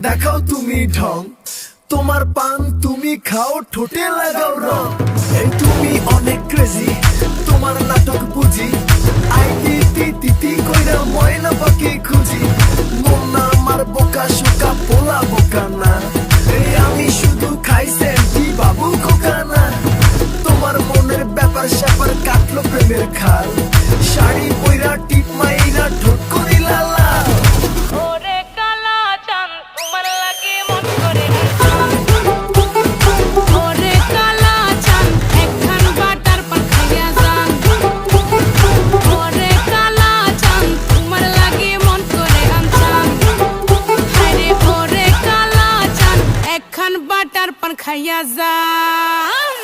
দেখাও তুমি ঢং, তোমার পান তুমি খাও ঠোঁটে লাগাও রং। এই তুমি অনেক ক্রেজি, তোমার নাটক বুঝি, আই তিতি তিতি কইরা ময়না পাখি খুঁজি। মন না আমার বোকা শোকা পোলা বোকা না, এই আমি শুধু খাই সেন্টি বাবু খোকা না। তোমার মনের ব্যাপার স্যাপার কাটলো প্রেমের খাল, শাড়ি পইরা টিপ মাইরা ঠোঁট করিলা লাল। ওরে কালা চাঁদ তোমার লাগে মন করে, ওরে কালা চাঁদ একখান বাটার পান খাইয়া যান। ওরে কালা চাঁদ তোমার লাগে মন করে আনচান, হায়রে ওরে কালা চাঁদ একখান বাটার পান খাইয়া যান।